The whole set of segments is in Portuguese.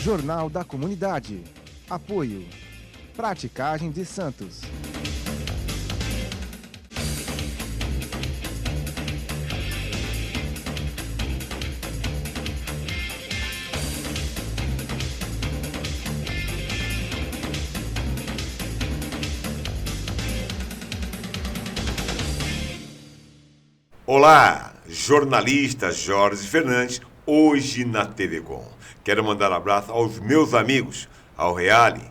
Jornal da Comunidade. Apoio. Praticagem de Santos. Olá, jornalista Jorge Fernandes, hoje na TV Com. Quero mandar um abraço aos meus amigos, ao Reale,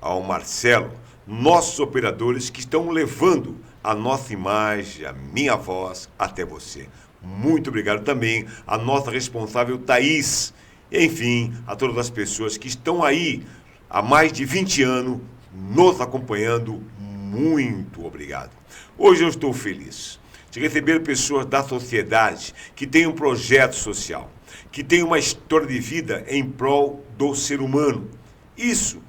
ao Marcelo, nossos operadores que estão levando a nossa imagem, a minha voz até você. Muito obrigado também à nossa responsável Thaís, enfim, a todas as pessoas que estão aí há mais de 20 anos nos acompanhando. Muito obrigado. Hoje eu estou feliz de receber pessoas da sociedade que têm um projeto social, que têm uma história de vida em prol do ser humano. Isso,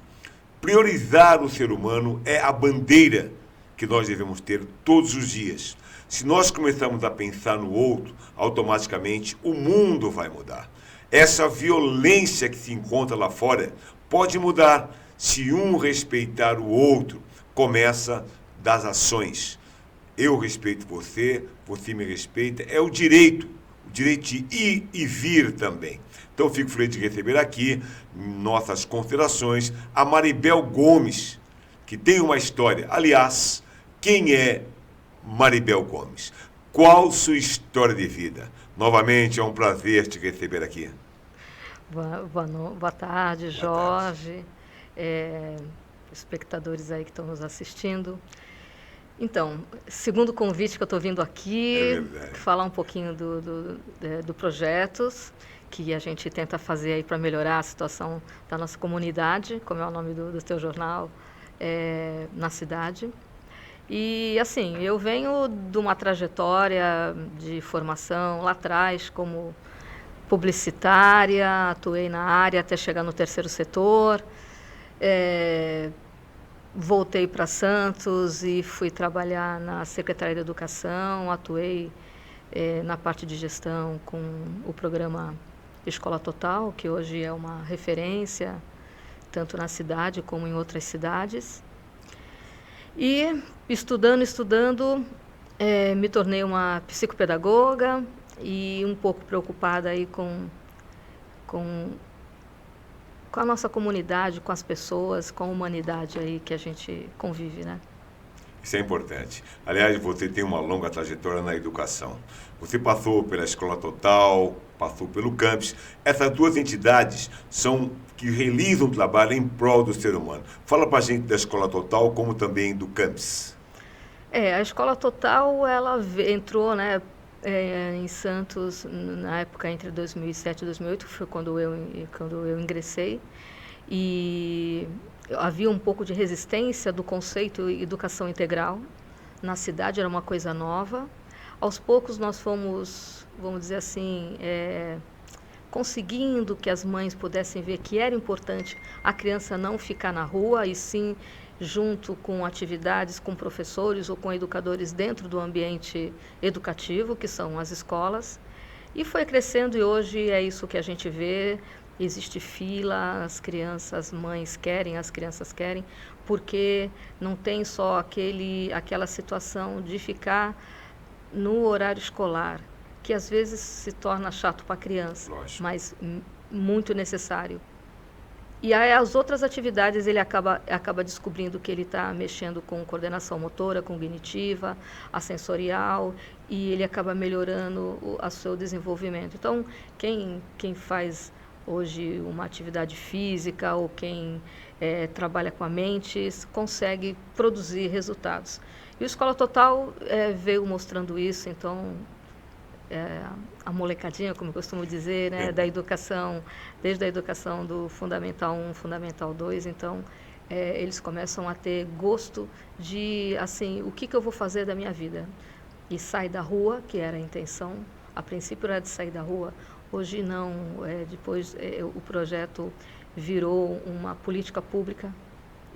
priorizar o ser humano, é a bandeira que nós devemos ter todos os dias. Se nós começarmos a pensar no outro, automaticamente o mundo vai mudar. Essa violência que se encontra lá fora pode mudar se um respeitar o outro. Começa das ações. Eu respeito você, você me respeita, é o direito de ir e vir também. Então eu fico feliz de receber aqui, em nossas considerações, a Maribel Gomes, que tem uma história. Aliás, quem é Maribel Gomes? Qual sua história de vida? Novamente, é um prazer te receber aqui. Boa tarde, Jorge, espectadores aí que estão nos assistindo. Então, segundo convite que eu estou vindo aqui, falar um pouquinho do projetos que a gente tenta fazer aí para melhorar a situação da nossa comunidade, como é o nome do teu jornal, na cidade. E, assim, eu venho de uma trajetória de formação lá atrás como publicitária, atuei na área até chegar no terceiro setor, voltei para Santos e fui trabalhar na Secretaria de Educação, atuei na parte de gestão com o programa Escola Total, que hoje é uma referência, tanto na cidade como em outras cidades. E, estudando, me tornei uma psicopedagoga e um pouco preocupada aí com a nossa comunidade, com as pessoas, com a humanidade aí que a gente convive, né? Isso é importante. Aliás, você tem uma longa trajetória na educação. Você passou pela Escola Total, passou pelo Campus. Essas duas entidades são que realizam um trabalho em prol do ser humano. Fala pra gente da Escola Total, como também do Campus. A Escola Total, ela entrou, né, em Santos, na época entre 2007 e 2008, foi quando eu ingressei, e havia um pouco de resistência do conceito educação integral. Na cidade era uma coisa nova. Aos poucos nós fomos, vamos dizer assim, conseguindo que as mães pudessem ver que era importante a criança não ficar na rua, e sim junto com atividades com professores ou com educadores dentro do ambiente educativo, que são as escolas. E foi crescendo, e hoje é isso que a gente vê. Existe fila, as mães querem, as crianças querem, porque não tem só aquela situação de ficar no horário escolar, que às vezes se torna chato para a criança, Lógico, mas muito necessário. E aí, as outras atividades ele acaba descobrindo que ele está mexendo com coordenação motora, cognitiva, a sensorial, e ele acaba melhorando o seu desenvolvimento. Então, quem faz hoje uma atividade física ou quem trabalha com a mente consegue produzir resultados. E o Escola Total veio mostrando isso. Então, a molecadinha, como eu costumo dizer, né, da educação, desde a educação do Fundamental 1, Fundamental 2, então eles começam a ter gosto de, assim, o que eu vou fazer da minha vida? E sai da rua, que era a intenção, a princípio era de sair da rua, hoje não, depois o projeto virou uma política pública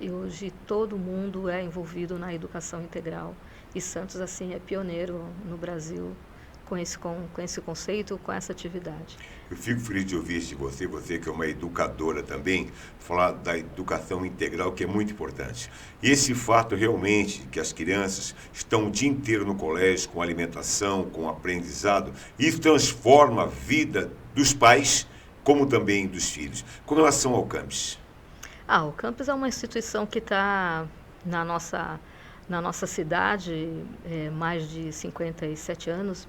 e hoje todo mundo é envolvido na educação integral. E Santos, assim, é pioneiro no Brasil com esse conceito, com essa atividade. Eu fico feliz de ouvir isso de você, você que é uma educadora também, falar da educação integral, que é muito importante. E esse fato realmente que as crianças estão o dia inteiro no colégio, com alimentação, com aprendizado, isso transforma a vida dos pais, como também dos filhos. Com relação ao campus. O campus é uma instituição que está na nossa cidade mais de 57 anos,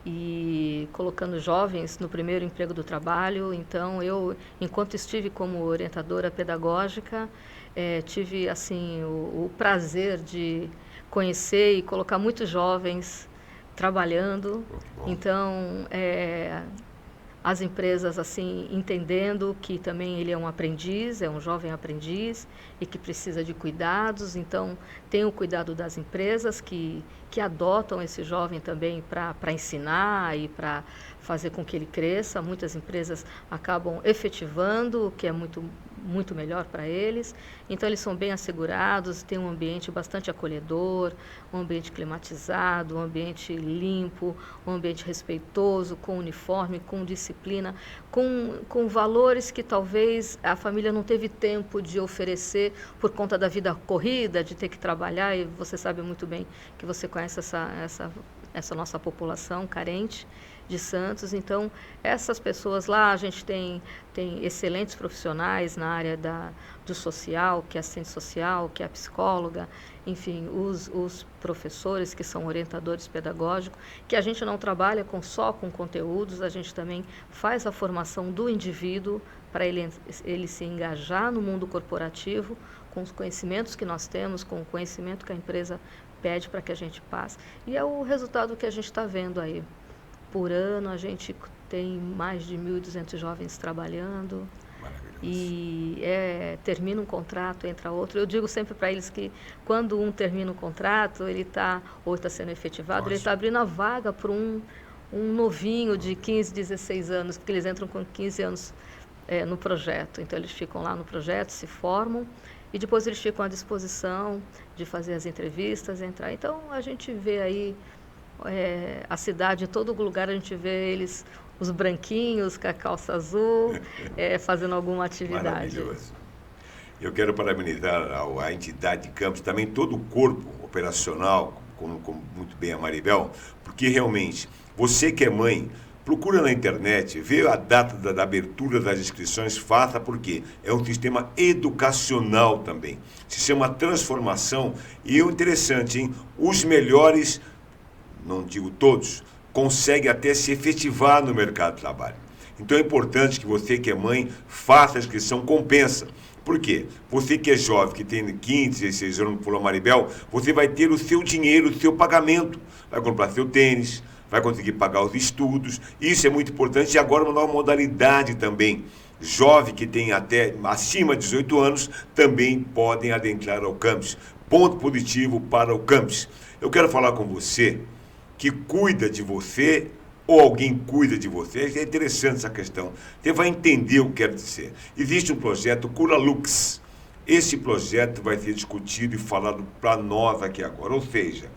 e colocando jovens no primeiro emprego do trabalho. Então, eu, enquanto estive como orientadora pedagógica, tive assim o prazer de conhecer e colocar muitos jovens trabalhando. Então, as empresas assim entendendo que também ele é um aprendiz, é um jovem aprendiz e que precisa de cuidados. Então tem o cuidado das empresas que adotam esse jovem também para ensinar e para fazer com que ele cresça. Muitas empresas acabam efetivando, o que é muito melhor para eles. Então eles são bem assegurados, tem um ambiente bastante acolhedor, um ambiente climatizado, um ambiente limpo, um ambiente respeitoso, com uniforme, com disciplina, com valores que talvez a família não teve tempo de oferecer por conta da vida corrida, de ter que trabalhar, e você sabe muito bem que você conhece essa nossa população carente de Santos. Então, essas pessoas lá, a gente tem excelentes profissionais na área do social, que é assistente social, que é a psicóloga, enfim, os professores que são orientadores pedagógicos, que a gente não trabalha só com conteúdos, a gente também faz a formação do indivíduo para ele se engajar no mundo corporativo, com os conhecimentos que nós temos, com o conhecimento que a empresa pede para que a gente passe. E é o resultado que a gente está vendo aí. Por ano, a gente tem mais de 1.200 jovens trabalhando. Maravilhoso. E termina um contrato, entra outro. Eu digo sempre para eles que quando um termina um contrato, ele está sendo efetivado, Ótimo. ele está abrindo a vaga para um novinho de 15, 16 anos, porque eles entram com 15 anos no projeto. Então, eles ficam lá no projeto, se formam, e depois eles ficam à disposição de fazer as entrevistas, entrar. Então, a gente vê aí a cidade, em todo lugar a gente vê eles, os branquinhos com a calça azul, fazendo alguma atividade. Maravilhoso. Eu quero parabenizar a entidade de campus, também todo o corpo operacional, como muito bem a Maribel, porque realmente, você que é mãe, procura na internet, vê a data da abertura das inscrições, faça, porque é um sistema educacional também. Se chama transformação, e é interessante, hein? Os melhores, não digo todos, conseguem até se efetivar no mercado de trabalho. Então é importante que você que é mãe faça a inscrição, compensa. Por quê? Você que é jovem, que tem 15, 16 anos, como falou a Maribel, você vai ter o seu dinheiro, o seu pagamento. Vai comprar seu tênis, vai conseguir pagar os estudos. Isso é muito importante. E agora uma nova modalidade também. Jovem que tem até acima de 18 anos também podem adentrar ao campus. Ponto positivo para o campus. Eu quero falar com você que cuida de você ou alguém cuida de você. É interessante essa questão. Você vai entender o que quero dizer. Existe um projeto Cura Lux. Esse projeto vai ser discutido e falado para nós aqui agora. Ou seja,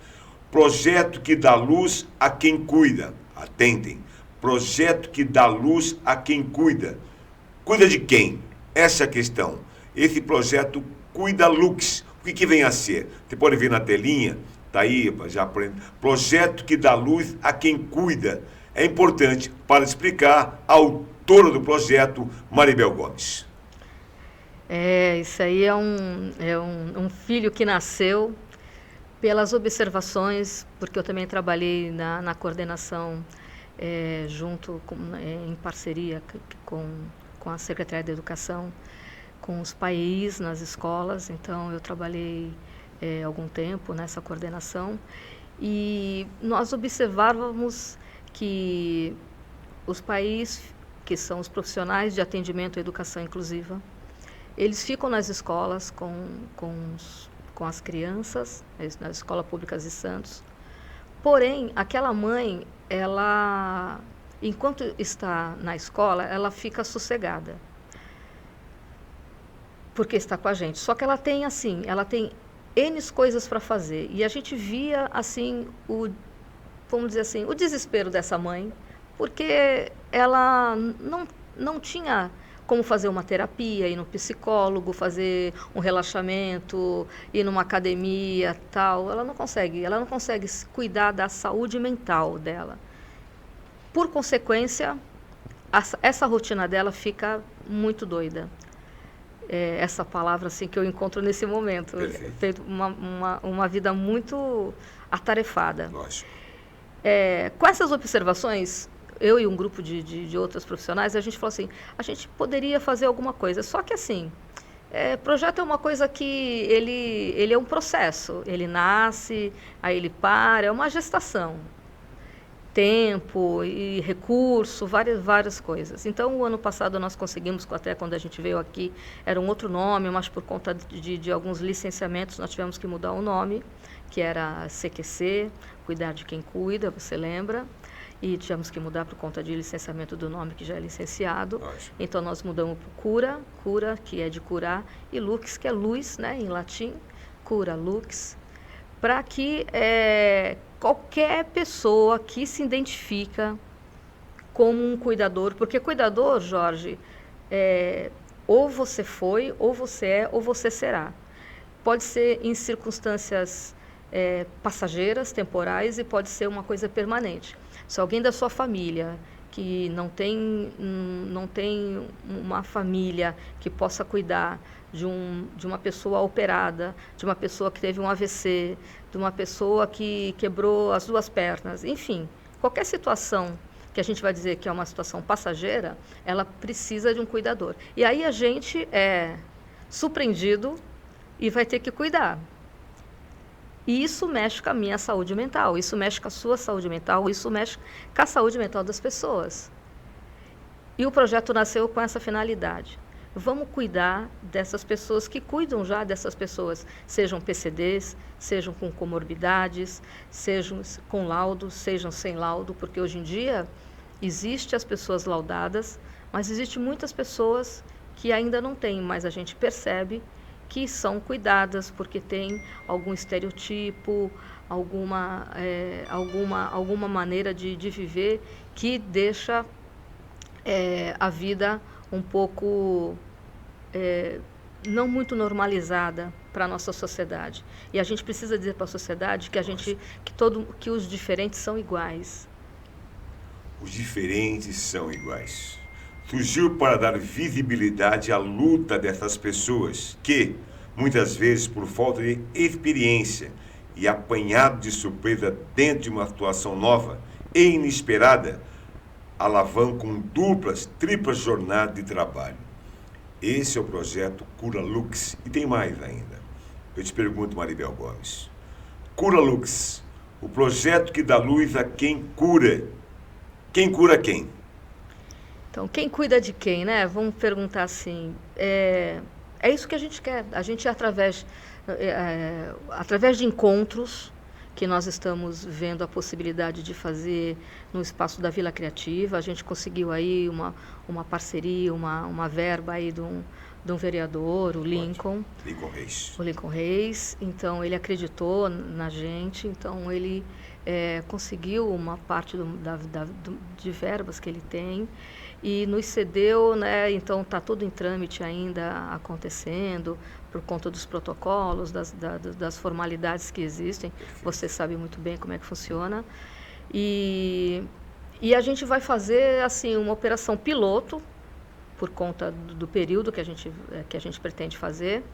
projeto que dá luz a quem cuida. Atentem. Projeto que dá luz a quem cuida. Cuida de quem? Essa é a questão. Esse projeto Cuida Lux. O que vem a ser? Você pode ver na telinha. Está aí, já aprende. Projeto que dá luz a quem cuida. É importante para explicar a autora do projeto, Maribel Gomes. Isso aí é um filho que nasceu pelas observações, porque eu também trabalhei na coordenação junto, em parceria com a Secretaria de Educação, com os PAEs nas escolas. Então, eu trabalhei algum tempo nessa coordenação, e nós observávamos que os PAEs, que são os profissionais de atendimento à educação inclusiva, eles ficam nas escolas com as crianças, nas escolas públicas de Santos. Porém, aquela mãe, ela, enquanto está na escola, ela fica sossegada, porque está com a gente. Só que ela tem N coisas para fazer. E a gente via, assim, vamos dizer assim, o desespero dessa mãe, porque ela não tinha como fazer uma terapia, ir no psicólogo, fazer um relaxamento, ir numa academia, tal. Ela não consegue cuidar da saúde mental dela. Por consequência, essa rotina dela fica muito doida. Essa palavra assim que eu encontro nesse momento. Feito uma vida muito atarefada. Lógico. Com essas observações, eu e um grupo de outros profissionais, a gente falou assim, a gente poderia fazer alguma coisa. Só que assim, projeto é uma coisa que ele é um processo. Ele nasce, aí ele para, é uma gestação. Tempo e recurso, várias coisas. Então, o ano passado nós conseguimos, até quando a gente veio aqui, era um outro nome, mas por conta de alguns licenciamentos nós tivemos que mudar o nome, que era CQC, Cuidar de Quem Cuida, você lembra? E tivemos que mudar por conta de licenciamento do nome, que já é licenciado. Lógico. Então, nós mudamos para cura, que é de curar, e lux, que é luz, né, em latim, cura, lux, para que qualquer pessoa que se identifica como um cuidador, porque cuidador, Jorge, ou você foi, ou você é, ou você será. Pode ser em circunstâncias passageiras, temporais, e pode ser uma coisa permanente. Se alguém da sua família que não tem uma família que possa cuidar de uma pessoa operada, de uma pessoa que teve um AVC, de uma pessoa que quebrou as 2 pernas, enfim, qualquer situação que a gente vai dizer que é uma situação passageira, ela precisa de um cuidador. E aí a gente é surpreendido e vai ter que cuidar. E isso mexe com a minha saúde mental, isso mexe com a sua saúde mental, isso mexe com a saúde mental das pessoas. E o projeto nasceu com essa finalidade. Vamos cuidar dessas pessoas que cuidam já dessas pessoas, sejam PCDs, sejam com comorbidades, sejam com laudo, sejam sem laudo, porque hoje em dia existem as pessoas laudadas, mas existem muitas pessoas que ainda não têm, mas a gente percebe que são cuidadas porque tem algum estereotipo, alguma maneira de viver que deixa a vida um pouco não muito normalizada para a nossa sociedade. E a gente precisa dizer para a sociedade que os diferentes são iguais. Os diferentes são iguais. Surgiu para dar visibilidade à luta dessas pessoas que, muitas vezes, por falta de experiência e apanhado de surpresa dentro de uma situação nova e inesperada, alavancam duplas, triplas jornadas de trabalho. Esse é o projeto Cura Lux. E tem mais ainda. Eu te pergunto, Maribel Gomes. Cura Lux, o projeto que dá luz a quem cura. Quem cura quem? Então, quem cuida de quem, né? Vamos perguntar assim. É isso que a gente quer. A gente, através de encontros que nós estamos vendo a possibilidade de fazer no espaço da Vila Criativa, a gente conseguiu aí uma parceria, uma verba aí de um vereador, o Lincoln. Lincoln Reis. O Lincoln Reis. Então, ele acreditou na gente, então ele conseguiu uma parte de verbas que ele tem e nos cedeu, né? Então está tudo em trâmite ainda acontecendo por conta dos protocolos, das formalidades que existem. Você sabe muito bem como é que funciona. E a gente vai fazer assim uma operação piloto por conta do período que a gente pretende fazer.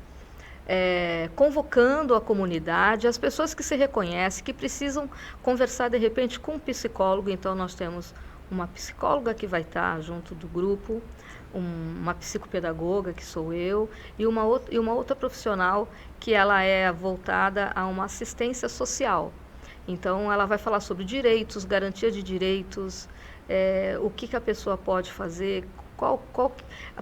Convocando a comunidade, as pessoas que se reconhecem, que precisam conversar de repente com um psicólogo. Então nós temos uma psicóloga que vai estar junto do grupo, uma psicopedagoga, que sou eu, e uma outra profissional que ela é voltada a uma assistência social. Então ela vai falar sobre direitos, garantia de direitos, o que a pessoa pode fazer,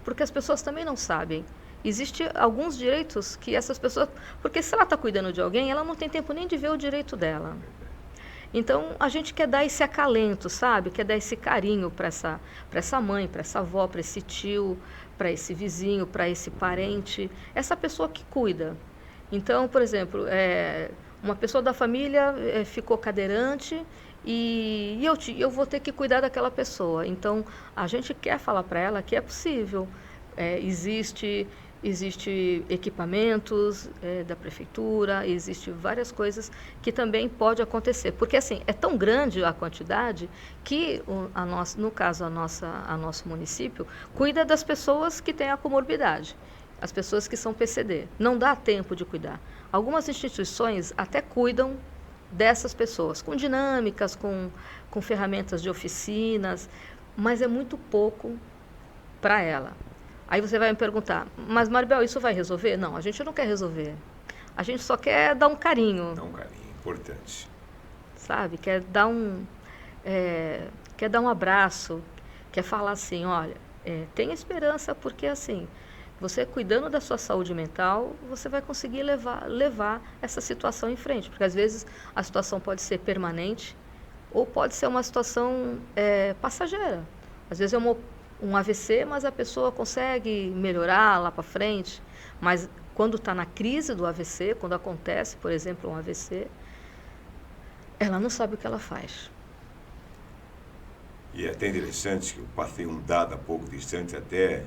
porque as pessoas também não sabem. Existem alguns direitos que essas pessoas... Porque se ela está cuidando de alguém, ela não tem tempo nem de ver o direito dela. Então, a gente quer dar esse acalento, sabe? Quer dar esse carinho para essa mãe, para essa avó, para esse tio, para esse vizinho, para esse parente. Essa pessoa que cuida. Então, por exemplo, uma pessoa da família ficou cadeirante e eu vou ter que cuidar daquela pessoa. Então, a gente quer falar para ela que é possível. Existe equipamentos da prefeitura, existe várias coisas que também pode acontecer. Porque, assim, é tão grande a quantidade que, no caso, a nosso município, cuida das pessoas que têm a comorbidade, as pessoas que são PCD. Não dá tempo de cuidar. Algumas instituições até cuidam dessas pessoas, com dinâmicas, com ferramentas de oficinas, mas é muito pouco para ela. Aí você vai me perguntar, mas Maribel, isso vai resolver? Não, a gente não quer resolver. A gente só quer dar um carinho. Dar um carinho, importante. Sabe? Quer dar um abraço, quer falar assim, olha, tenha esperança, porque assim, você cuidando da sua saúde mental, você vai conseguir levar essa situação em frente. Porque às vezes a situação pode ser permanente ou pode ser uma situação passageira. Às vezes é um AVC, mas a pessoa consegue melhorar lá para frente. Mas quando está na crise do AVC, quando acontece, por exemplo, um AVC, ela não sabe o que ela faz. E é até interessante que eu passei um dado há pouco distante, até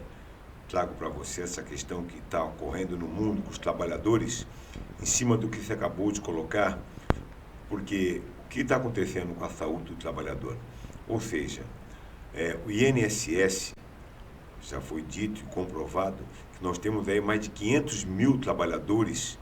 trago para você essa questão que está ocorrendo no mundo com os trabalhadores, em cima do que você acabou de colocar, porque o que está acontecendo com a saúde do trabalhador? Ou seja, o INSS, já foi dito e comprovado, que nós temos aí mais de 500 mil trabalhadores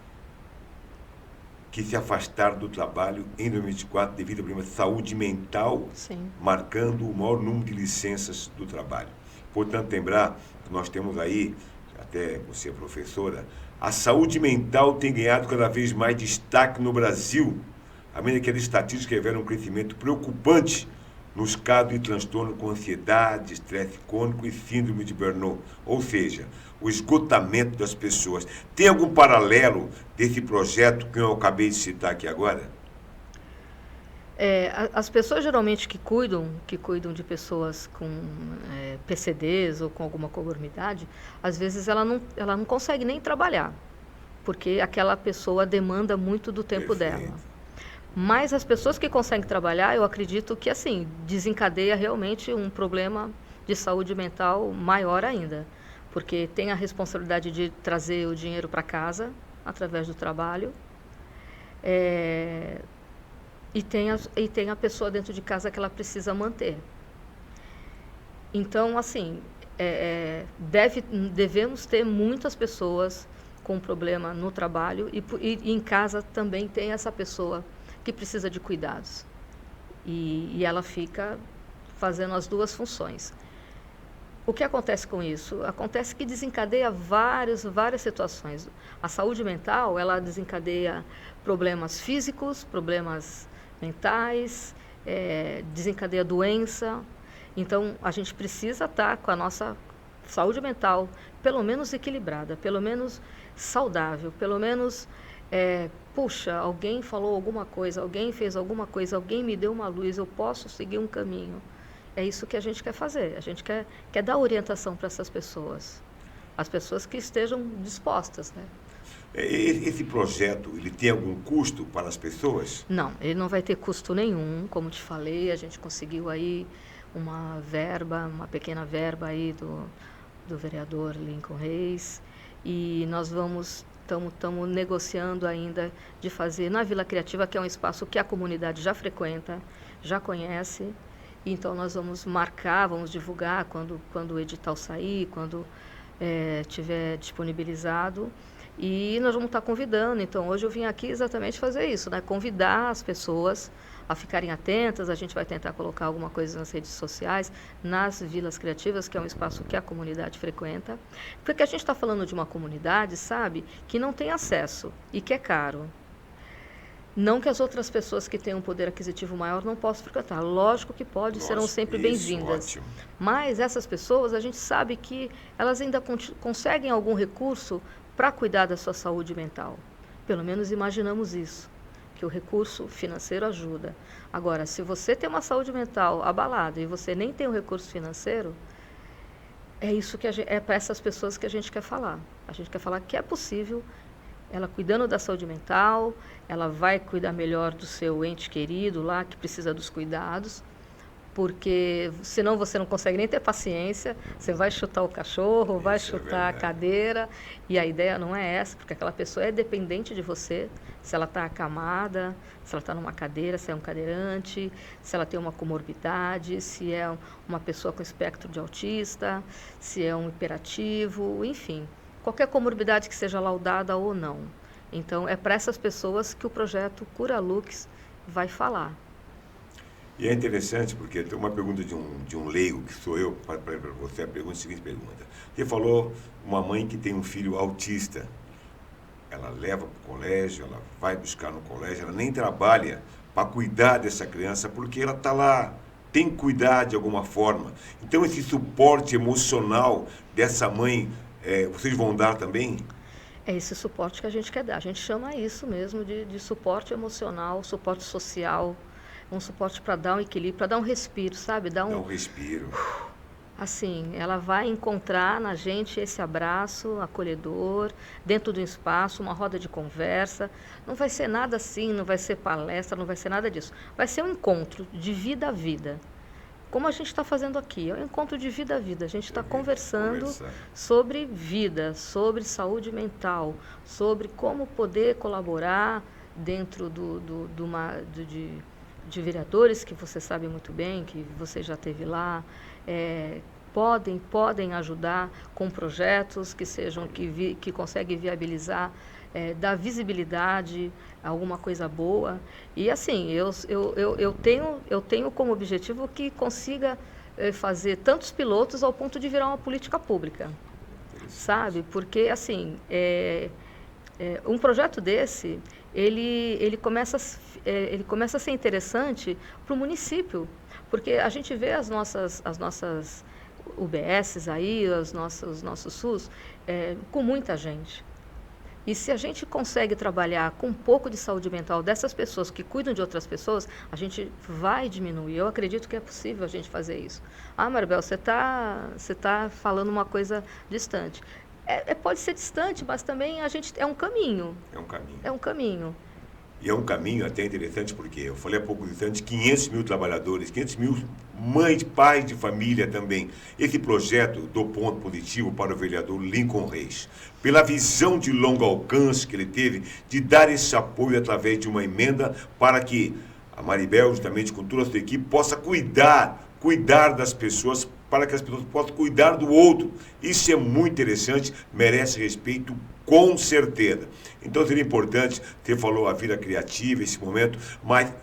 que se afastaram do trabalho em 2024 devido a problemas de saúde mental, Sim. marcando o maior número de licenças do trabalho. Portanto, lembrar que nós temos aí, até você é professora, a saúde mental tem ganhado cada vez mais destaque no Brasil, à medida que as estatísticas revelam um crescimento preocupante nos casos de transtorno com ansiedade, estresse crônico e síndrome de Burnout, ou seja, o esgotamento das pessoas. Tem algum paralelo desse projeto que eu acabei de citar aqui agora? As pessoas geralmente que cuidam de pessoas com PCDs ou com alguma comorbidade, às vezes ela não consegue nem trabalhar, porque aquela pessoa demanda muito do tempo dela. Mas as pessoas que conseguem trabalhar, eu acredito que, assim, desencadeia realmente um problema de saúde mental maior ainda. Porque tem a responsabilidade de trazer o dinheiro para casa, através do trabalho. E tem a pessoa dentro de casa que ela precisa manter. Então, assim, devemos ter muitas pessoas com problema no trabalho e em casa também tem essa pessoa que precisa de cuidados. E ela fica fazendo as duas funções. O que acontece com isso? Acontece que desencadeia várias situações. A saúde mental, ela desencadeia problemas físicos, problemas mentais, desencadeia doença. Então, a gente precisa estar com a nossa saúde mental pelo menos equilibrada, pelo menos saudável, pelo menos... puxa, alguém falou alguma coisa, alguém fez alguma coisa, alguém me deu uma luz, eu posso seguir um caminho. É isso que a gente quer fazer. A gente quer dar orientação para essas pessoas. As pessoas que estejam dispostas, né? Esse projeto, ele tem algum custo para as pessoas? Não, ele não vai ter custo nenhum. Como te falei, a gente conseguiu aí uma pequena verba aí do vereador Lincoln Reis. E nós estamos negociando ainda de fazer na Vila Criativa, que é um espaço que a comunidade já frequenta, já conhece. Então, nós vamos marcar, vamos divulgar quando o edital sair, quando tiver disponibilizado. E nós vamos estar convidando. Então, hoje eu vim aqui exatamente fazer isso, né? Convidar as pessoas a ficarem atentas. A gente vai tentar colocar alguma coisa nas redes sociais, nas Vilas Criativas, que é um espaço que a comunidade frequenta. Porque a gente está falando de uma comunidade, sabe, que não tem acesso e que é caro. Não que as outras pessoas que têm um poder aquisitivo maior não possam frequentar. Lógico que pode, Nossa, serão sempre bem-vindas. Mas essas pessoas, a gente sabe que elas ainda conseguem algum recurso para cuidar da sua saúde mental. Pelo menos imaginamos isso, que o recurso financeiro ajuda. Agora, se você tem uma saúde mental abalada e você nem tem o recurso financeiro, é isso que é para essas pessoas que a gente quer falar. A gente quer falar que é possível ela cuidando da saúde mental, ela vai cuidar melhor do seu ente querido lá, que precisa dos cuidados, porque senão você não consegue nem ter paciência, você vai chutar o cachorro, vai chutar a cadeira, e a ideia não é essa, porque aquela pessoa é dependente de você, se ela está acamada, se ela está numa cadeira, se é um cadeirante, se ela tem uma comorbidade, se é uma pessoa com espectro de autista, se é um hiperativo, enfim, qualquer comorbidade que seja laudada ou não. Então, é para essas pessoas que o projeto Cura Lux vai falar. E é interessante porque tem uma pergunta de um leigo, que sou eu, para você, a seguinte pergunta. Você falou uma mãe que tem um filho autista. Ela leva para o colégio, ela vai buscar no colégio, ela nem trabalha para cuidar dessa criança, porque ela está lá, tem que cuidar de alguma forma. Então, esse suporte emocional dessa mãe, vocês vão dar também? É esse suporte que a gente quer dar. A gente chama isso mesmo de suporte emocional, suporte social, um suporte para dar um equilíbrio, para dar um respiro, sabe? Dá um respiro. Assim, ela vai encontrar na gente esse abraço acolhedor, dentro do espaço, uma roda de conversa. Não vai ser nada assim, não vai ser palestra, não vai ser nada disso. Vai ser um encontro de vida a vida. Como a gente está fazendo aqui, é um encontro de vida a vida. A gente está conversando sobre vida, sobre saúde mental, sobre como poder colaborar dentro de vereadores, que você sabe muito bem, que você já esteve lá, podem ajudar com projetos que sejam, que conseguem viabilizar, dar visibilidade a alguma coisa boa. E assim, eu tenho como objetivo que consiga fazer tantos pilotos ao ponto de virar uma política pública, sabe? Porque assim, um projeto desse, ele começa a ser interessante para o município, porque a gente vê as nossas UBSs aí, os nossos SUS, com muita gente. E se a gente consegue trabalhar com um pouco de saúde mental dessas pessoas que cuidam de outras pessoas, a gente vai diminuir. Eu acredito que é possível a gente fazer isso. Ah, Maribel, você tá falando uma coisa distante. Pode ser distante, mas também é um caminho. É um caminho. É um caminho. E é um caminho até interessante porque eu falei há pouco distante, 500 mil trabalhadores, 500 mil mães, pais de família também. Esse projeto do ponto positivo para o vereador Lincoln Reis, pela visão de longo alcance que ele teve de dar esse apoio através de uma emenda para que a Maribel, justamente com toda a sua equipe, possa cuidar das pessoas, para que as pessoas possam cuidar do outro. Isso é muito interessante, merece respeito com certeza. Então seria importante, você falou a vida criativa, esse momento, mas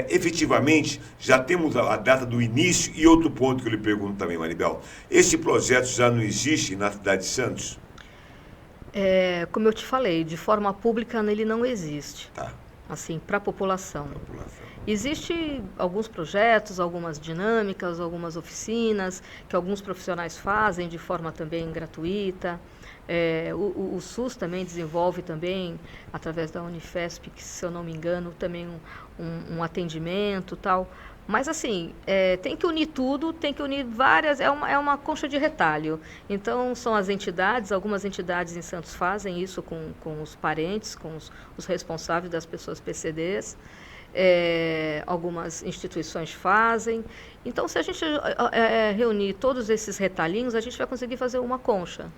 efetivamente já temos a data do início. E outro ponto que eu lhe pergunto também, Maribel, esse projeto já não existe na cidade de Santos? Como eu te falei, de forma pública ele não existe. Tá. Assim, para a população. Existem alguns projetos, algumas dinâmicas, algumas oficinas que alguns profissionais fazem de forma também gratuita. O SUS também desenvolve também, através da Unifesp, que, se eu não me engano, também um atendimento e tal. Mas, assim, tem que unir tudo, tem que unir várias, é uma concha de retalho. Então, são as entidades, algumas entidades em Santos fazem isso com os parentes, com os responsáveis das pessoas PCDs, algumas instituições fazem. Então, se a gente reunir todos esses retalhinhos, a gente vai conseguir fazer uma concha.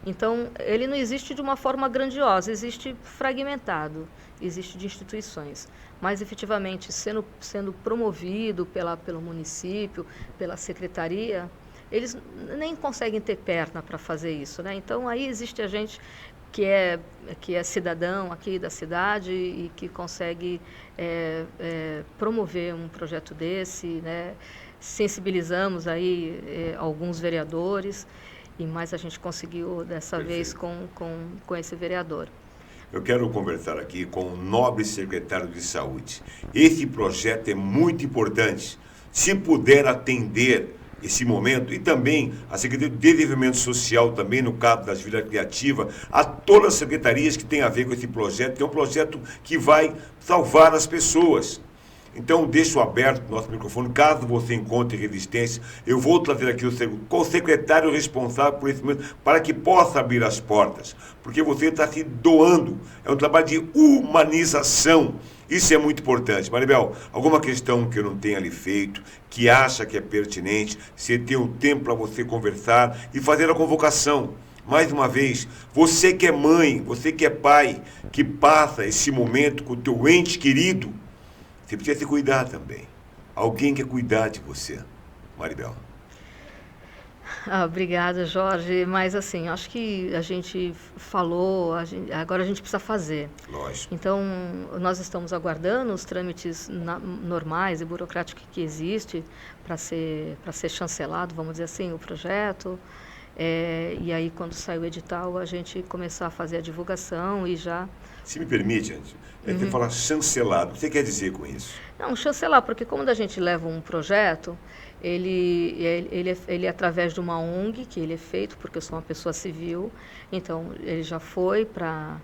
Então, ele não existe de uma forma grandiosa, existe fragmentado, existe de instituições. Mas, efetivamente, sendo promovido pelo município, pela secretaria, eles nem conseguem ter perna para fazer isso, né? Então, aí existe a gente que é cidadão aqui da cidade e que consegue promover um projeto desse, né? Sensibilizamos aí alguns vereadores, mas a gente conseguiu dessa vez com esse vereador. Eu quero conversar aqui com o nobre secretário de Saúde. Esse projeto é muito importante. Se puder atender esse momento, e também a Secretaria de Desenvolvimento Social, também no caso das Vilas Criativas, a todas as secretarias que têm a ver com esse projeto, que é um projeto que vai salvar as pessoas. Então, deixo aberto o nosso microfone, caso você encontre resistência, eu vou trazer aqui o secretário responsável por esse momento, para que possa abrir as portas, porque você está se doando, é um trabalho de humanização, isso é muito importante. Maribel, alguma questão que eu não tenha lhe feito, que acha que é pertinente, você tem um tempo para você conversar e fazer a convocação. Mais uma vez, você que é mãe, você que é pai, que passa esse momento com o teu ente querido, você precisa se cuidar também. Alguém quer cuidar de você, Maribel. Obrigada, Jorge. Mas assim, acho que a gente falou, agora a gente precisa fazer. Lógico. Então, nós estamos aguardando os trâmites normais e burocráticos que existem para ser chancelado, vamos dizer assim, o projeto. E aí, quando sair o edital, a gente começar a fazer a divulgação e já... Se me permite, você fala chancelado, o que você quer dizer com isso? Não, chancelar, porque quando a gente leva um projeto, ele é através de uma ONG, que ele é feito, porque eu sou uma pessoa civil, então ele já foi para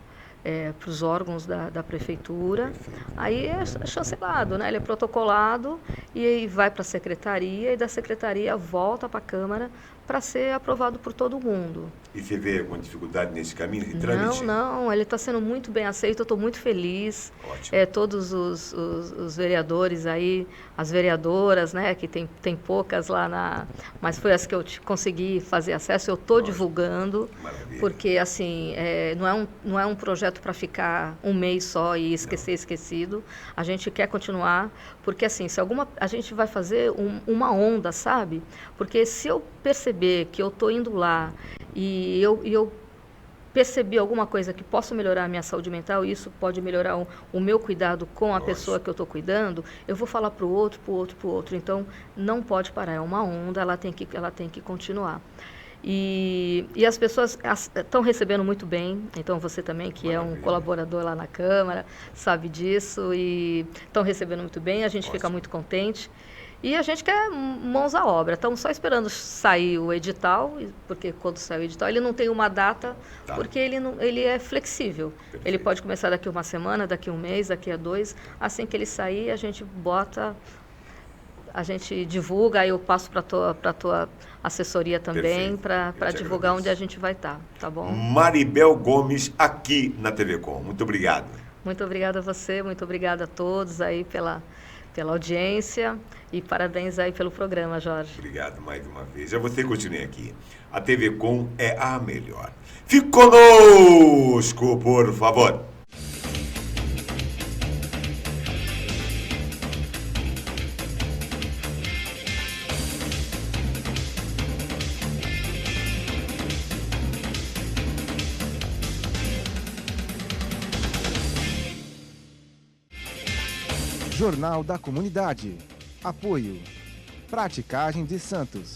os órgãos da prefeitura, aí é chancelado, né? Ele é protocolado e aí vai para a secretaria e da secretaria volta para a Câmara para ser aprovado por todo mundo. E você vê alguma dificuldade nesse caminho, nesse trâmite? Não, ele está sendo muito bem aceito, eu estou muito feliz. Ótimo. Todos os vereadores aí, as vereadoras, né, que tem poucas lá mas foi as que eu consegui fazer acesso, eu estou divulgando, Maravilha. porque assim, não é um projeto para ficar um mês só e esquecido. A gente quer continuar, porque assim, a gente vai fazer uma onda, sabe? Porque se eu perceber que eu estou indo lá e eu percebi alguma coisa que possa melhorar a minha saúde mental, e isso pode melhorar o meu cuidado com a pessoa que eu estou cuidando, eu vou falar para o outro. Então, não pode parar, é uma onda, ela tem que continuar. E as pessoas estão recebendo muito bem, então você também, que é um colaborador lá na Câmara, sabe disso, e estão recebendo muito bem, a gente fica muito contente. E a gente quer mãos à obra. Estamos só esperando sair o edital, porque quando sair o edital, ele não tem uma data, porque ele é flexível. Perfeito. Ele pode começar daqui uma semana, daqui um mês, daqui a 2. Assim que ele sair, a gente divulga, aí eu passo para a tua assessoria também, para divulgar onde a gente vai estar, tá bom? Maribel Gomes, aqui na TV Com. Muito obrigado. Muito obrigada a você, muito obrigada a todos aí pela audiência e parabéns aí pelo programa, Jorge. Obrigado mais uma vez. Já você continue aqui. A TV Com é a melhor. Fique conosco, por favor. Jornal da Comunidade. Apoio. Praticagem de Santos.